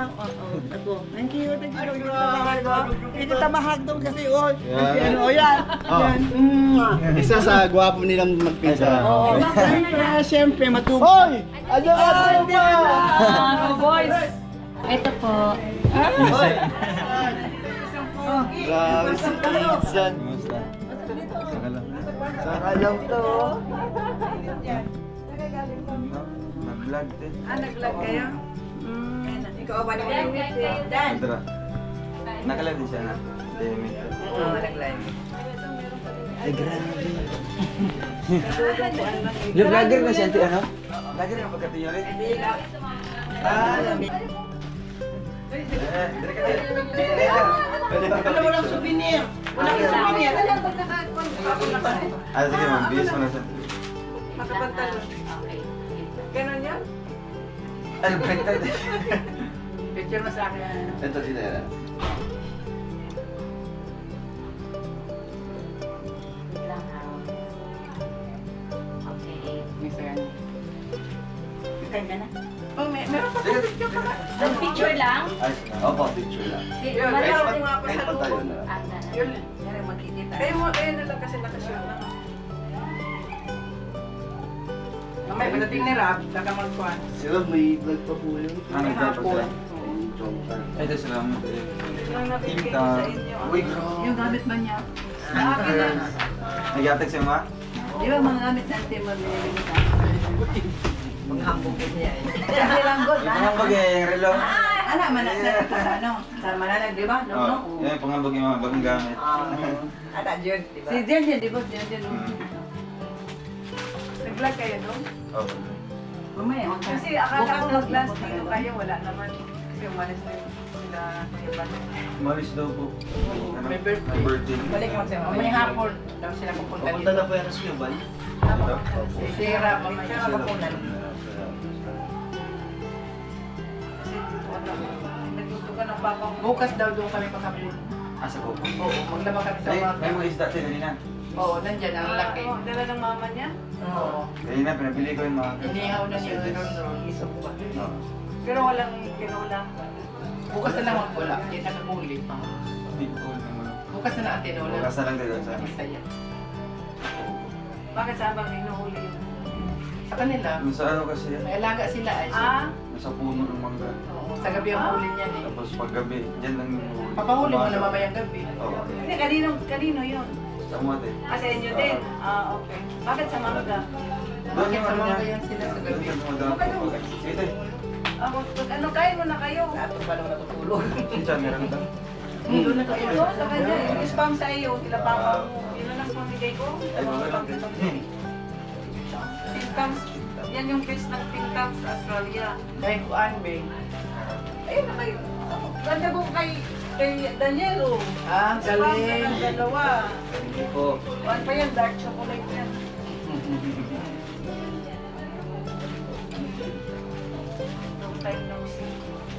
Ako. Thank you. Hindi kita mahagdong kasi kasi ano, yan. Isa sa gwapo nilang magpinsa. Oo. Siyempre, matubo. Hoy! Ano ba? Boys! Ito po. Grabe si Pinsan. Saka lang to. Nag-vlog din. Nag-vlog kayo? Ikaw ba naman yung Dan? Naka-live din siya na. Oo, nag-live. Ay, grabe. Yung vlogger na siya, ano? Vlogger na pagkatiyo rin. Wala walang souvenir. Walang souvenir. Sige, ma'am. Mo na siya. Makapantalon. Ganon yan? Ano, baliktad? Picture mo sa akin. Ito si Nera. Oh, meron pa tayo picture pa. Picture lang? Opo, picture lang. Kahit pa tayo na. Yun, yan ang makikita. Kayo na lang kasi nakashoot na. Mamaya, pagdating ni Rab, baka magkuhan. Si Rob, may vlog pa po yun. Ano, Hapon. ito salamat. Yung nabibigay ko sa inyo. Uy, grabe. Yung gamit man niya. Sa akin na. Nag-atek siya ma? Di ba mga gamit natin mabibigay mo sa akin? Maghambog din niya eh. Hindi lang good, Pangambag yung relo. Anak, manasal ka sa ano? Sa Manalag, di ba? No? Yan, pangambag yung mga bagong gamit. Ata, Jun, di ba? Si Jen, di ba? Jen. Nag-vlog kayo doon? Oo. Mamaya, kasi akala ko mag-last dito kayo, wala naman. Kasi umalis na yun sila Kuya Batan. Malis daw po. May birthday. May birthday. Balik mo siya. May hapon daw sila pupunta Papunta dito. na po yan sa Yuban. Si Rab, mamaya siya mapunan. Kasi nagluto ka ng papa mo. Bukas daw doon kami pakapun. Asa po? Oo, maglaba kami sa May mga. mga isda tayo kanina. Oo, nandyan ang laki. Dala ng mama niya? Oo. Kanina, pinabili ko yung mga... Inihaw na niya ron isok pa. Oo. Pero walang kinula. Bukas na lang magpula. Hindi na nagmuli pa. Big old na mga... Bukas na lang ang tinola. Bukas na lang dito sa... Masaya. Bakit sa abang inuhuli yun? Sa kanila, Nasa ano kasi yan? may alaga sila ay. Nasa puno ng mangga. Oo, sa gabi ang huli niyan eh. Tapos paggabi, dyan lang yung huli. Papahuli mo na mamayang gabi. Oo. Hindi, kanino yun? Sa umate. Sa inyo din? Okay. Bakit sa mangga? Bakit sa mga yan sila sa gabi? Sige. Ano, kain mo na kayo? Lahat pa lang natutulog. Sincha, meron ka? Doon na kayo. Ito, sa kanya. Yung spam sa iyo, tila papa mo. Yun lang pamigay ko. Ay, mga lang din. Pink Tams. Yan yung case ng Pink Tams sa Australia. Dahil kuan, Beng. Ayun na kayo. Ganda ko kay Danielo. Ah, Spam na ng galing. dalawa. Hindi po. Kuan pa yan, dark chocolate yan. Long time no see.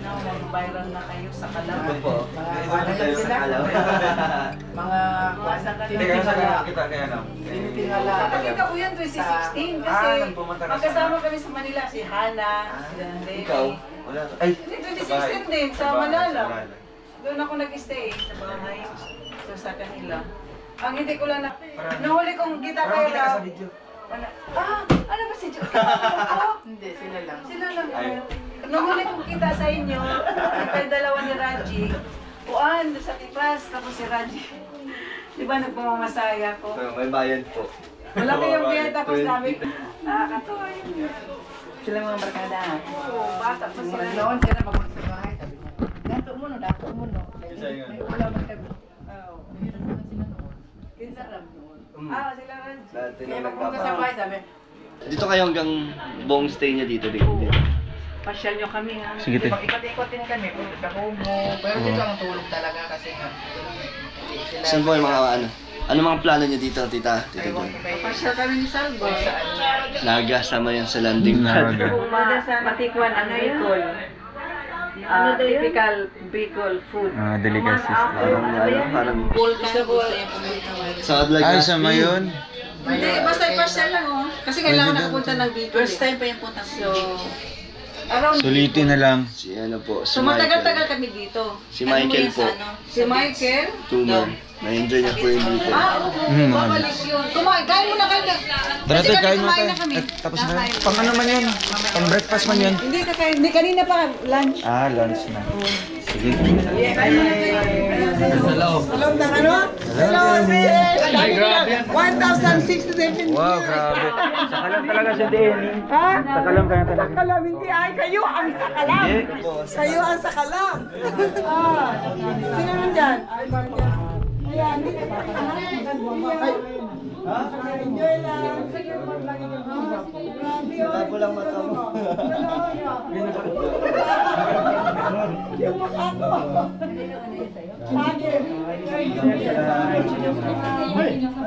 Now, mag-viral na kayo sa Ano Kalaw. po? Mga Ito tayo sa kalaw. Mga Hindi kayo sa kita kaya ano? tinitingala. Nakakita ko yan 2016 kasi nung pumunta ka sa... magkasama kami sa Manila. Si Hana, si Dante. Ikaw? Wala. Ay! Hindi, 2016 din, sa Manila. Doon ako nag-stay sa bahay. So sa kanila. Ang hindi ko lang na... Nahuli kong kita kayo Parang kita ka sa video. ano ba si Jo? Oh, Hindi, sila lang. sila lang. Ay. Nahuli kong kita sa inyo. Yung dalawa ni Raji. Uan, sa Tipas. Tapos si Raji. Di ba nagpamamasaya ko? May bayad po. Wala kayong kaya tapos namin. Nakakatawa yun. Sila mga barkada. Oo, bata pa sila. Noon sila pag sa bahay, sabi ko, dato mo no, dato mo no. Isa yun. May ulam ang sabi. Oo. Meron naman sila noon. Kinsaram noon. Sila Raji. Dati Kaya nung pagpunta sa bahay, sabi, Dito kayo hanggang buong stay niya dito. Dito. Pasyal nyo kami nga. Sige, te. pag ikot-ikotin kami, punta sa Kubo. Pero dito ang tulog talaga kasi nga. Hindi sila. Saan po yung mga ano? Ano mga plano niyo dito, tita? Tita Ewan John? ko kay... Pasyal kami ni Salvo. Saan niya. Nagasama yan sa landing pad. Kumada sa Matikwan, ano Bicol. Typical Bicol food. Delicacies. Parang Gusto ko. sa vlog Ay, sa mayon? Hindi, basta pasyal lang oh. Kasi kailangan nakapunta ng Bicol. First time pa yung punta. So, Around. Sulitin na lang. Si ano po, si So matagal-tagal kami dito. Si Michael po. Si Michael? Tumor. Na-enjoy niya po yung dito. Oo. Babalik yun. Kumain. Kain muna kayo. Tara Kasi tayo, kain mo kumain tayo. na kami. Tapos na. Pang ano man yan? Pang breakfast man yan. Hindi kakain. Hindi, kanina pa lunch. Ah, lunch na. Sige. Alam na ano? Hello, Miss! Ay, grabe. 1,067. Wow, grabe. Sakalam talaga siya din. Ha? Sakalam kaya talaga. Sakalam, hindi ay. Kayo ang sakalam. Kayo ang sakalam. Ah. Sino naman dyan? Ay, bakit yan? Ayan, hindi ka pa. Ay. Enjoy lang. Labo lang mata mo. Yung mukha ko. Lagi.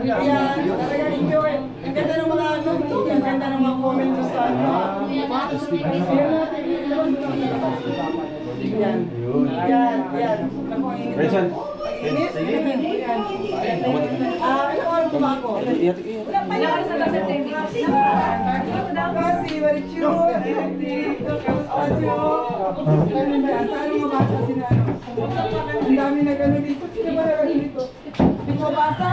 Ayan, talaga enjoy. Ang ganda ng mga ano, ang ganda ng mga comment sa ano. Yan. Yan, yan. Rachel. Init? Yan. Ilang oras ba ako? Kasi, marichu. Saan mga bata sila? Ang dami na gano'n dito. Sino ba na gano'n dito? Di mo bata?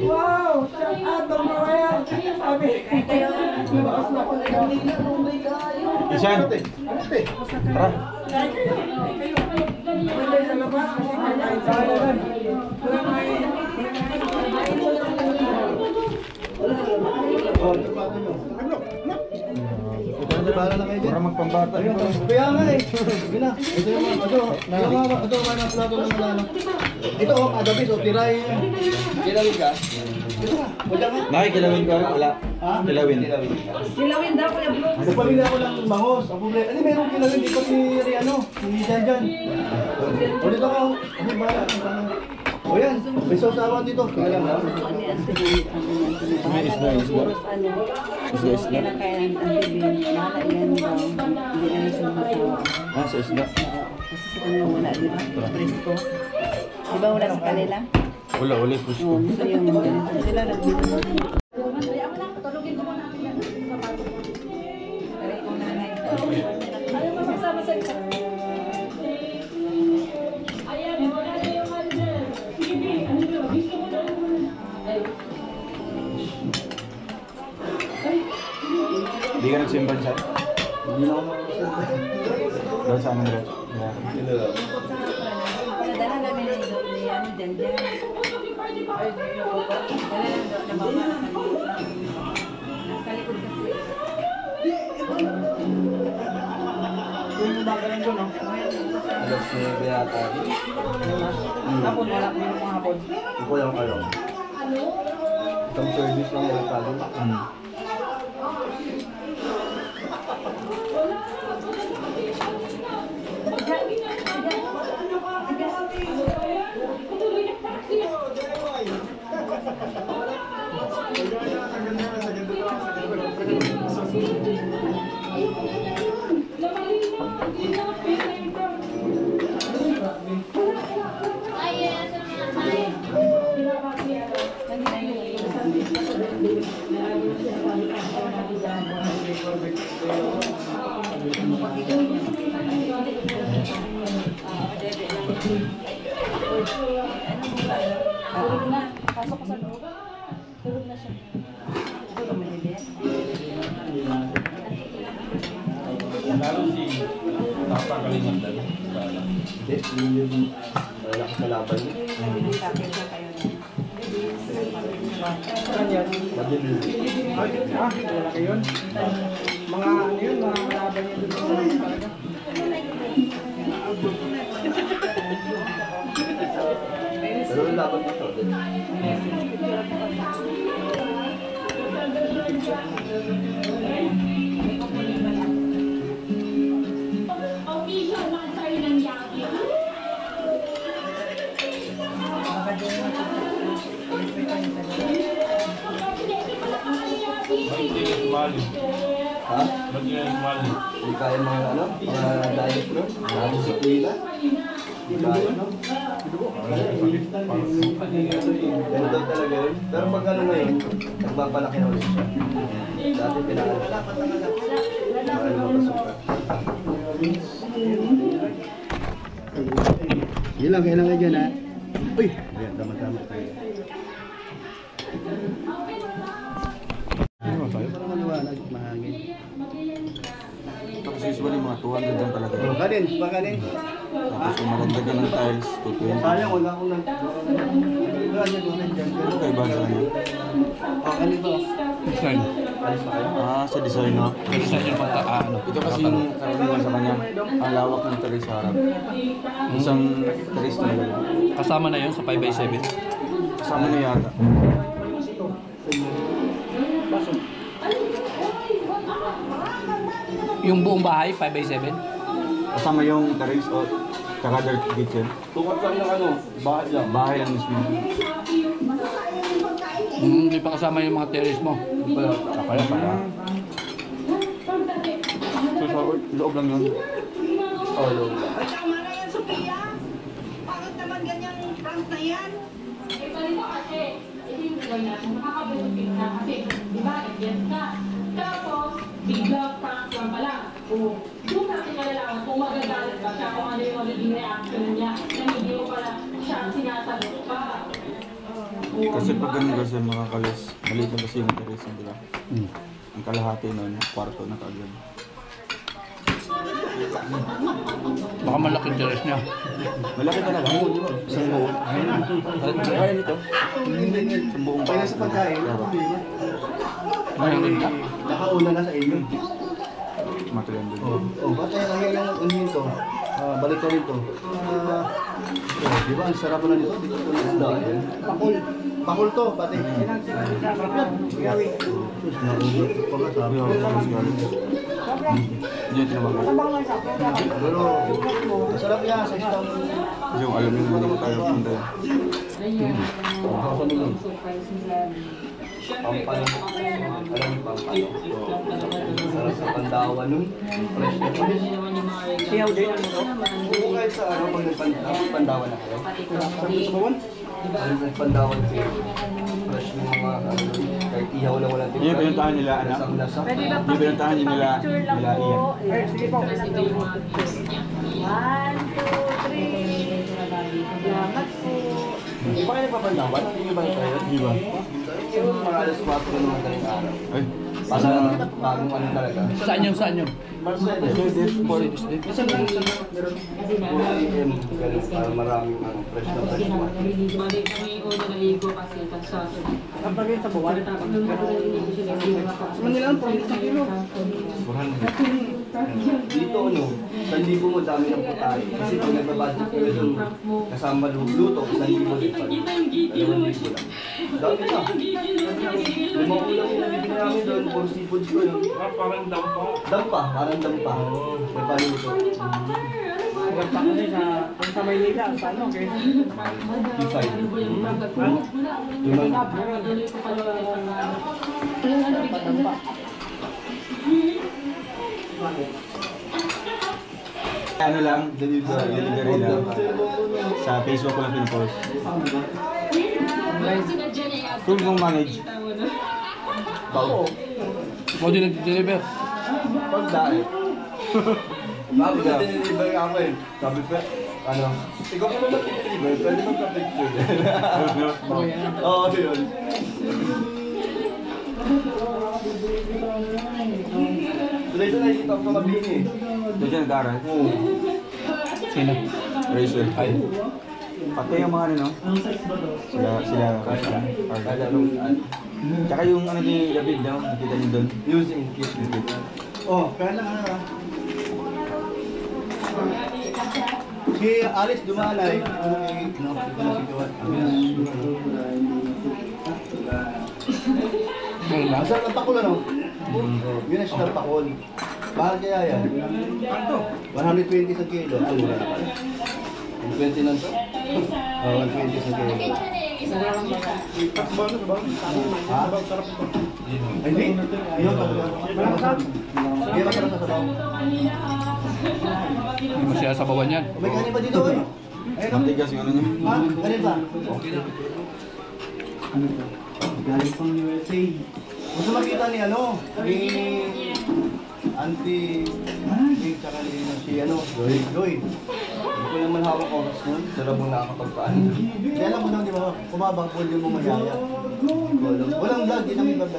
Wow! Shout out to Mariah! Sabi, lumakas na ako na gano'n. Isan. Tara. Wala sa labas kasi kakain sa labas. Wala kain. Para magpambata. Kaya nga eh. Sige na. Ito yung mga, ito mga plato ng mga ano. Ito oh, adabis o tiray. Kilawin ka? Nakikilawin ka? Wala. Kilawin. Silawin daw, Kuya Bro. Sa pamilya ko lang bangos. Ang problema. Ano meron kilawin dito si Riano? Si Janjan. O dito ka. Ano ba? O yan. May sausawan dito. Kaya lang ha. May isda. Isda. Kinakain ang bibin, wala yan daw, hindi namin sinasawa. Ah, sa isda. Kasi sa kanila wala, di ba? Presko. Di ba wala sa kanila? Wala, push Oo, gusto yung ganito. Sila nagbibigay. Hindi ka nagsimpan siya? Hindi na ako makakasalita. Doon sa amin rin. Dala namin ni ano dyan dyan. Dala na baba. Nasa likod kasi. Yung baka lang doon, no? Alas 9 yata. Hapon, wala ko yung hapon. Hindi ko lang alam. Itong service lang yata doon. Pasok ko sa loob. Tulog na siya. Tulog mo din. Hindi, yung malakas na laban niya. Madilim. Mga ano yun, mga malaban yun doon talaga. Pero yung laban dito. Ha? Hindi kaya mga ano? Mga diet bro? Lalo si Kuya? Hindi kaya no? Ganito talaga yun. Pero pag ano ngayon, nagpapalaki na ulit siya. Dati pinakala. Para lumabas yung Yun lang, kailangan dyan ha. Uy! Ayan, tama-tama tayo. Parang maliwanag, mahangin. Tapos usually mga 200 lang talaga. Oh, kanin, pa kanin. Tapos kung magandagyan ng tiles, 220. Sayang, wala akong nag... Wala niya doon dyan. Ano kayo ba sa kanya? Oh, kanin ba? Design. Sa design no? Design yung ano. Ito kasi yung karamihan sa kanya, ang lawak ng terrace sa harap. Isang terrace na lang. Kasama na yun sa 5x7. Kasama na yata. Yung buong bahay, 5x7. Kasama yung terrace o tsaka dirt kitchen. Tukat lang ng ano, bahay lang. Bahay lang mismo. Hindi pa kasama yung mga terrace mo. Kaya pala. So sa loob lang yun. Oh, loob. Ay, tama na yan, Sophia. Bakit naman ganyang prank na yan? Tapos, bigla prank lang pala. Doon natin malalaman kung magagalit ba siya, kung ano yung magiging reaction niya, na hindi mo pala siya sinasagot pa. Kasi pag ganun kasi mga kalis, maliit lang kasi yung terrace nila. Ang kalahati nun, kwarto na kagad. Baka malaking terrace niya. Malaki talaga. Isang buo. Kaya nito. Isang buong Kaya sa pagkain, Mayroon ka? nakauna na sa inyo. Matuloy din. Oh, ba't kaya nangyayang ano nito? Balik ko rito. Di ba, ang sarap na nito? Dito ko na dahil. Pakul. Pakul to, pati. Sus, naubot ko pa nga sabi. Diyan tinawag. Pero, masarap niya sa isang... Kasi yung alam yung mga tayo punta yan. Pampano. Alam niyo pampano. Sarap sa Pandawan nun. Fresh na fresh. Siyaw din ano to? Kung kahit sa ano, pag nagpandawan na kayo. Sabi sa bawan? Pag nagpandawan kayo. Fresh ng mga ano, kahit ihaw lang walang Yung pinuntahan nila, anak. Lasang-lasa. Yung pinuntahan nila Ian. Sige po. 1, 2, 3. Salamat po. Di ba kayo nagpapandawan? Hindi ba kayo? Di ba? Yung mga alas 4 ng madaling araw. Ay, Para bagong ano talaga. Saan yun? Saan yun? Mercedes. Minsan lang meron 4 AM. Ganun, para maraming ano, fresh na fresh. Bali kami una naligo kasi pag-sabi. Ang bagay sa buwan. Tapos nung naligo siya naligo. Manila ang 40 kilo. 400. Dito ano, 1,000 mo dami ng putay. Kasi pag nagbabudget ko yun, kasama luto, 1,000 din pa. 2,000 lang. Dami na. 5 ulam yung nabibili namin doon, 4 seafoods ko yun. Parang dampa. Dampa, parang dampa. May paluto. Maganda kasi sa Maynila, sa ano, okay? P5. ano lang, delivery lang. Sa Facebook ko lang pinapost. Kung mong manage, Bago. Mo din nag-deliver. Pag dahil. Bago na diniliver ako eh. Sabi ko, ano, ikaw pa naman diniliver, pwede mo ka-picture. Oo, yun. Tuloy ito nakikita ko sa Mabini. doon siya nag-aaral. Oo. Sino? Racer. Ay. Pati yung mga ano, no? Sila, Kaya nung, Tsaka yung ano ni David daw, nakita niyo doon. using kit. Oh, kaya lang ano. Si Alice Dumalay, ang sarap ng pakul ano? Yun ang sarap ng pakul. Mahal kaya yan? 120 sa kilo. Ito mura na pala. 120 lang to? Oh, 120 sa kilo. Ha? Ay, hindi. Yun, masarap. Hindi masarap sa sabaw. Hindi mo siya sabawan yan. May kanin pa dito eh. Ayun. Matigas yung ano niya. Ha? Kanin pa? Okay na. Ano to? Galing pang USA. Gusto makita ni ano? Ni Auntie, tsaka si Joy. Hindi ko naman hawak oras nun. Sila mo nakakapagpaan. Kaya alam mo lang, di ba? Kumabang po yung mamayaya. Walang vlog, di namin vlog.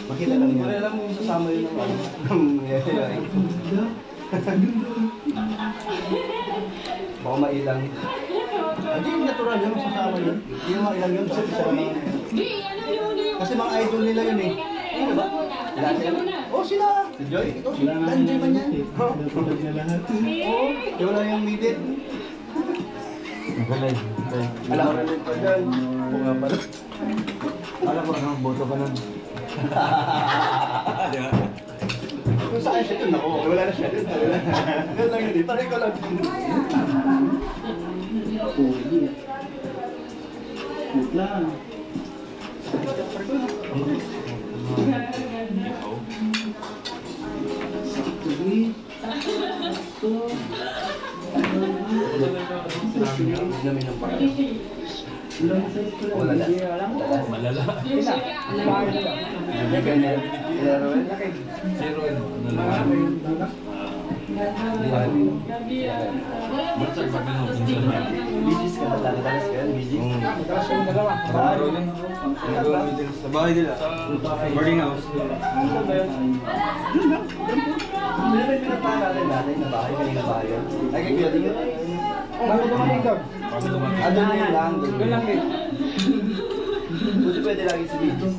Makita lang yun. Wala lang yung sasama yun ng yaya. Baka mailang. Hindi yung natural yun, sasama yun. Hindi yung mailang yun, kasi isa lang. Kasi mga idol nila yun eh. Ano ba? Lahat sila? Oh, sila! Si Joy? Ito, sila. Joy man yan. Oo, yung wala yung midit. Nakalay. Alam ko rin pa dyan. Oo nga pala. Alam mo, boto ka nun. Kung saan siya dun ako, wala na siya dun. Yan lang yun eh, parang ikaw lang. Namin ng parang. Wala na. Malala. Hindi ganyan. Ilaruin? Zero. Bigis ka na talaga yan, bigis. Araw lang. Sa bahay nila. Boarding house. Hindi ba yung pinapaalala natin na bahay, kanina bahay yun? Ay, kaya kaya din yun. Bago dumating doon. Doon na yun lang. Doon lang din. Buti pwede lagi si Bigis.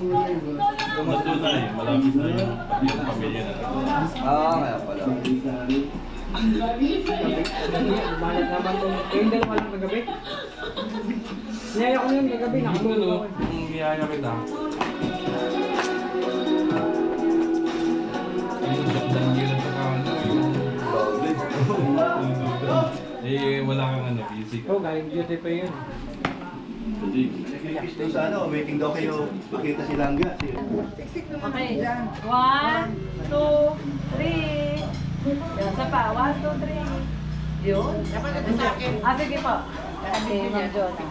Nandun na eh. Malapit na yung pamilya na. Kaya pala. Umalat naman kung kayong dalawa lang kagabi. Niyaya ko yun kagabi, nakatulog ako. Kung biyaya kita. Wala kang busy ka. Oh, galing duty pa yun. Ito sa waiting daw kayo. Makita si Langga. Okay. 1, 2, 3. Yan, sa pa. 1, 2, 3. Yun. Dapat ito sa akin. Sige po. Okay, Ma'am Jonah.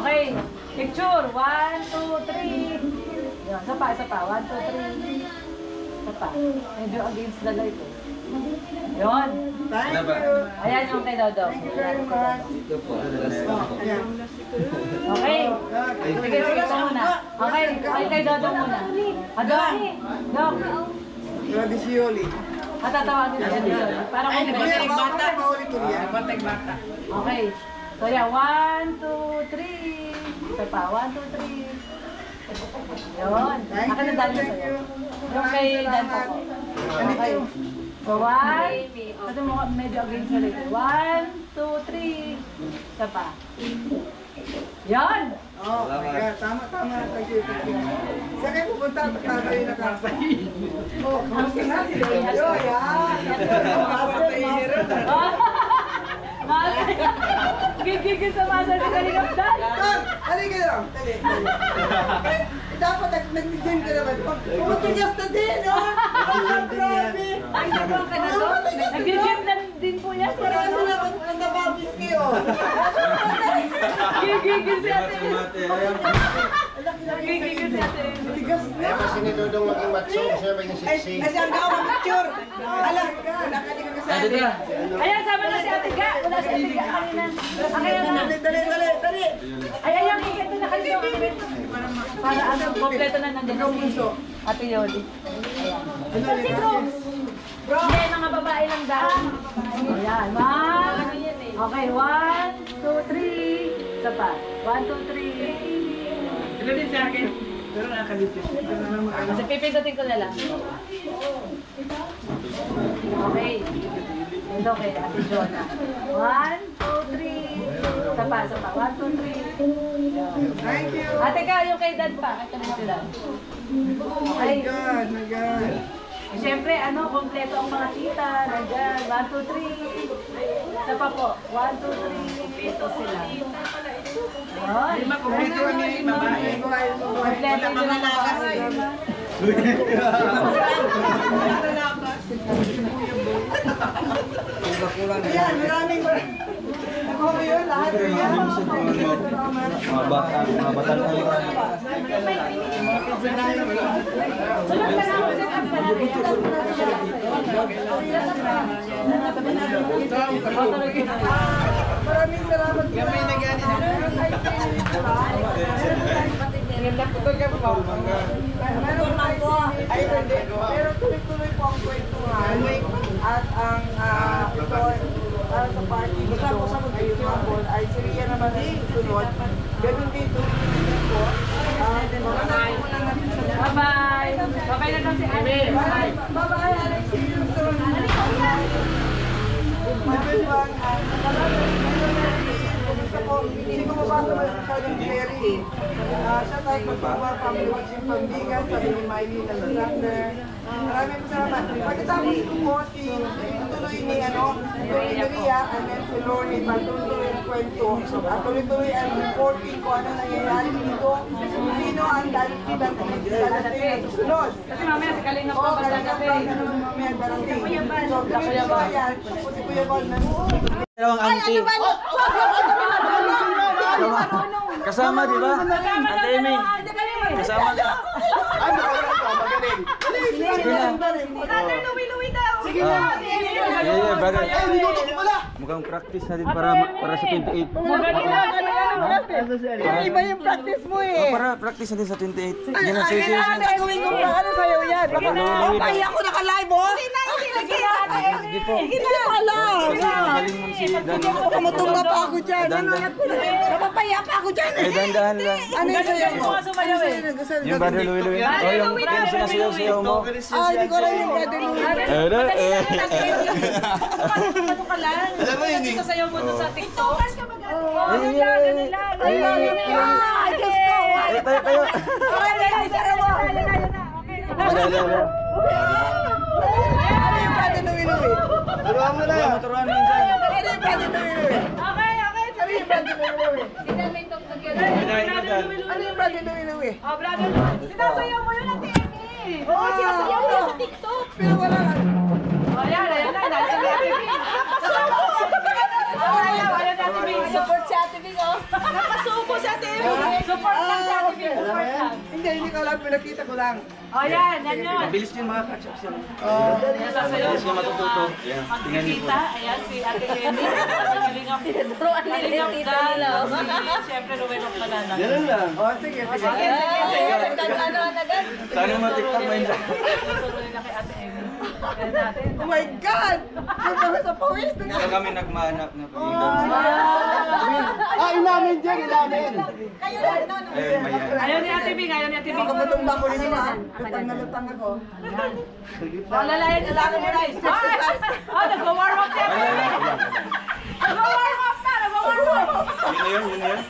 Okay. Picture. 1, 2, 3. Yan, sa pa. 1, 2, 3. Sa pa. Medyo against the light eh. Yun. Thank you. Ayan yung kay Dodo. Very much. Okay. Sige, ito muna. Okay, kay Dodo muna. Dok. Dok. Grabe si Yoli. Tatawagin siya dito. Para kung Bata pa ulit ko yan. Okay. So yeah, 1, 2, 3. Isa pa, 1, 2, 3. Yun. Akin na dali sa'yo. Yung kay Dan po ko. Okay. So 1. Kasi medyo against sa rin. 1, 2, 3. Isa pa. Yan! Oh, my God. Tama. Thank you. Saan kayo pupunta? Tayo na kapay. Oh, kamusta na si Yoy? Gigigil sa masa ni Kalingap Dan! Halika lang. Dali. Dapat nag-gym ka naman. Pumatigas na din, oh! Grabe! Ay, nagawang ka na to? Nag-gym din po yan. Parang sila ang nababis oh. Gigigil si ate. Gigigil si ate. Kaya kasi ni Dudong maging matso, siya maging sexy. Kasi ang gawang picture. Alam, wala ka din kasali. Ayan, sama na si ate Ga. Wala si ate Ga kanina. Dali. Ay, ayan, ito na kayo. Para ano, kompleto na nandiyan na si Ate Yoli. Ayan. Si Bro. Hindi, mga babae lang dahil. Ayan, okay, 1, 2, 3. Isa pa. 1, 2, 3. Ito din sa akin. Pero nakalitis. Kasi pipindutin ko na lang. Okay. Ito kay Ate Jonah. 1, 2, 3. Isa pa. 1, 2, 3. Thank you. Ate ka, yung kay Dad pa. Ito rin si Dad. My God. Siyempre, kompleto ang mga tita. Nandiyan. 1, 2, 3. Isa pa po. 1, 2, 3. Ito sila. Yun. Kompleto kami babae. Kompleto yung mga babae. Ayan, maraming. Ako yun, lahat yun. Mga bata na yun. Maraming salamat. Kami nag-ani na. Meron tayo. Ay, hindi. Pero tuloy-tuloy po ang kwentuhan. At ang ito, para sa party dito, ay si Ria naman ang susunod. Ganun dito, po. Bye-bye. Bye-bye na daw si Ate. Bye-bye, Alex. See you soon. Hindi ko mabasa masyadong Jerry. Siya tayo magpagawa family watching pambigan, sabi ni Miley na Alexander. Maraming salamat. Pagkatapos ko po, tuloy ni Ria, and then si Lorne, patuloy ang kwento. At tuloy-tuloy ang reporting ko ano nangyayari dito. Sino ang dadating na susunod. Kasi mamaya si Kalingap Oo, pa ba dadating? mamaya darating. So, tuloy-tuloy yan. Si Kuya Val na Dalawang auntie. Kasama, di ba? Ate Amy. Kasama ka. Ano? Magaling. Sige na. Yeah, brother. Mukhang practice na din para sa 28. Iba yung practice mo eh. Para practice na din sa 28. Yan na, Sige sige. na, gawin ko pa. Ano sa'yo yan? Papahiya ko naka-live, oh. Sige na pala. Galing mo si Dan. Tumutumba pa ako dyan. Napapahiya pa ako dyan. Eh, dahan-dahan lang. Ano yung sa'yo mo? Yung brother Louie. Oh, yung sinasiyaw-siyaw mo. Hindi ko rin yung brother Louie. Alam mo yun eh. Sasayaw mo doon sa TikTok. Ay, Diyos ko. Tayo. Ano yung brother Louie? Turuan mo na yan. Turuan mo minsan. Ano yung brother Louie? Okay. Ano yung brother Louie? Ano Ano yung brother Louie? Oh, brother. Sinasayaw mo yun, Ate Amy. Oo, sinasayaw niya sa TikTok. Pero wala nga. Oh, yan. Nasa si Ate Amy. Ayan, Ate Amy. Support si Ate Bing, oh. Napasuko si Ate Amy. Support lang si Ate Amy. Support lang. Hindi ko alam. Pinakita ko lang. Oh, yan yun. Mabilis yun mga catch-up siya. Nasasayaw Mabilis niya matututo. Magkikita. Ayan, si Ate Amy. Kalingap. Turuan nila yung tita nila, oh. Siyempre, Ruelok Manana. Ganun lang. Sige. Ano agad? Sana mo TikTok mo yun. Turuan nila kay Ate Amy. Kaya natin. Oh my God! Kaya sa pawis. Kaya kami nagmahanap na Inamin dyan, inamin. Ayun, mayan. Ayaw ni Ate Bing. Ako matumba ko dito ha. Lutang na lutang ako. Oh, lalayan mo na. Oh, nag-warm up yan. Nag-warm up na. Yun na yun.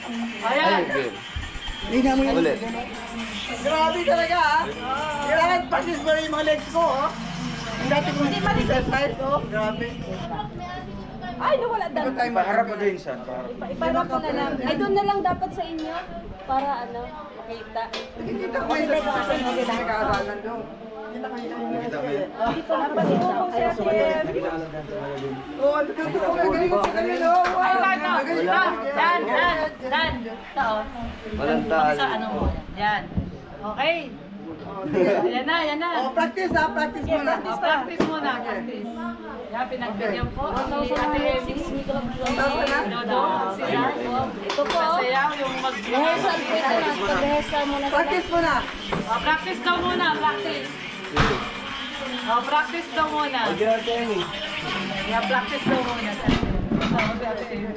Ayan. Hindi na mo yun. Ulit. Grabe talaga ha. Kailangan practice mo rin yung mga legs ko ha. Ang dati ko hindi exercise ko. Grabe. Ay, nawala Ito tayo Paharap mo din siya. Iparap ko na lang. Ay, doon na lang dapat sa inyo. Para makita. Nakikita ko yung sa nag-aaralan doon. Nakita mo yun. Dito na pa dito kung sa Oo, natututo ko. Galing ko sa kanila. Ay, Dan. Tao. Walang tahan. Sa ano mo. Yan. Okay. Yan na. Oh, practice ha. Practice mo na. Practice muna. Yan, pinagbigyan po. Si Ate Amy. Dodo. Sila. Ito po. Sasayaw yung Rehearsal po ito. Pag-rehearsal mo na sila. Practice mo na. Practice daw muna. Practice daw muna. Yeah, practice daw muna. Sabi Ate Amy.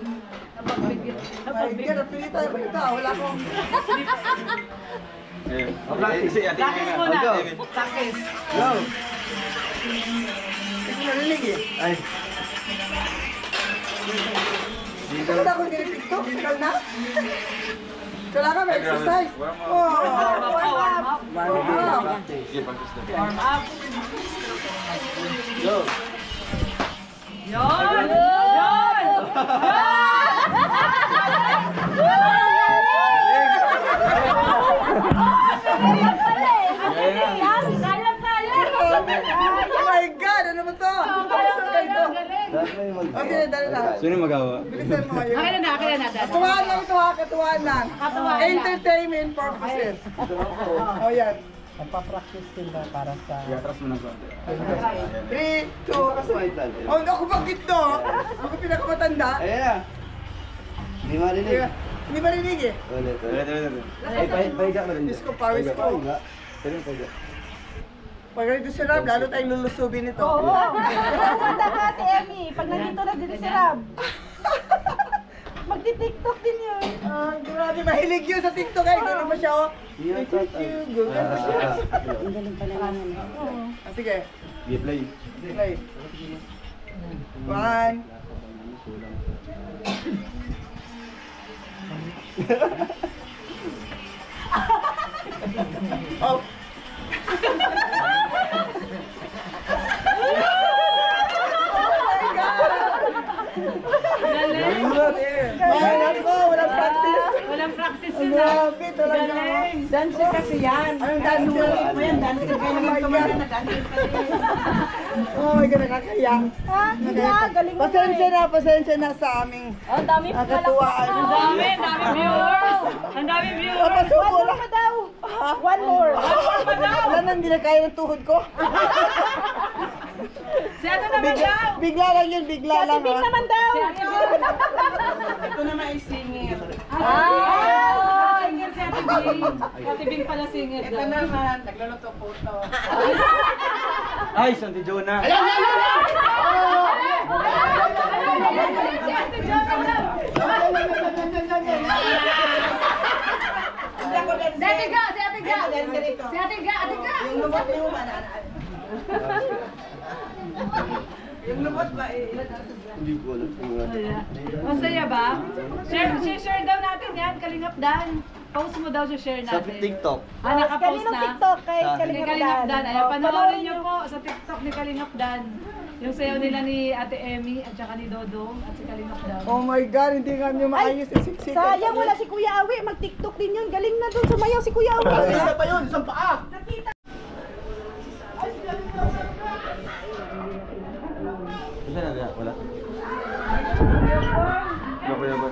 Napagbigyan. My God, pili tayo ba ito? Wala akong... Practice muna. Practice. Go. Hindi ko narinig eh. Ay. Ito na ako nilipiktok. Tagal na. Kailangan may exercise. Oh, Warm up. Warm up. Go. Yon! Oh my God! Ano ba to? Dapat may O sige, dali na. Sino magawa? Bilisan mo kayo. Akin na. Katuwaan lang ito ha, katuwaan lang. Katuwaan lang. Entertainment purposes. O yan. Nagpa-practice sila para sa... Atras mo na konti. 3, 2, oh, ako bakit to? Ako pinakamatanda. Ayan na. Hindi marinig. Hindi marinig eh. Ulit. Ay, pahiga ka rin. Diyos ko, pawis ko. Pero pahiga. Pag ganito si Rab, lalo tayong lulusubin ito. Oo. Maganda ka, Ate Emmy. Pag nandito na dito si Rab. Magti-tiktok din yun. Grabe, mahilig yun sa TikTok eh. Gano'n ba siya oh? Thank you. Gano'n ba siya? Ang galing pala naman. Sige. Play. Play. 1. Oh. Walang practice. Walang practice Ang yun ah. grabe talaga. Dancer kasi yan. Anong dancer? Dancer kayo naman tumanda na dancer ka rin. Oh my God, nakakaya. Pasensya na sa aming Ang dami pa lang. nakatuwaan. Ang dami viewers. Ang dami viewers. Papasuko lang. daw. One more. Wala na, hindi na kaya ng tuhod ko. Si ano naman daw? Bigla lang yun, bigla lang ha. naman daw. Si ano yun? Ito naman ay singer. Singer si Ate Bing. Ate Bing pala singer daw. naman, nagluluto po ito. Ay, Santi Jonah. Si Ate Jonah daw. Si Ate Ga, si Ate Ga. Si Ate Ga, Ate Ga. Yung lubot mo ba? Yung lubot ba? Hindi ko alam kung ano. Masaya ba? Share daw natin yan, Kalingap Dan. Post mo daw share Sa natin. TikTok. Nakapost Kaninong na. TikTok kay Sa- Ni Kalingap Kalingap Dan. Ayan, Oh, panoorin niyo po sa TikTok ni Kalingap Dan. Yung sayaw nila ni Ate Emmy at saka ni Dodong at si Kalingap Dan. Oh my God, hindi nga nyo maayos isiksik. Sayang wala si Kuya Awi. Mag-tiktok din yun. Galing na doon. Sumayaw si Kuya Awi. Isa pa yun, isang paa. Isa na kaya? Wala. Kuya ba?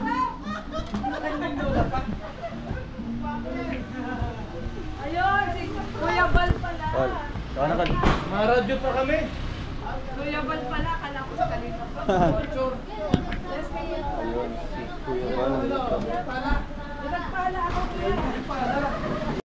Ayun, si Kuya Bal pala. Saan na ka? Maradyo pa kami. Kuya Bal pala, kala ko sa Kalingap. Ayun, si Kuya Bal. Nagpala ako, Kuya.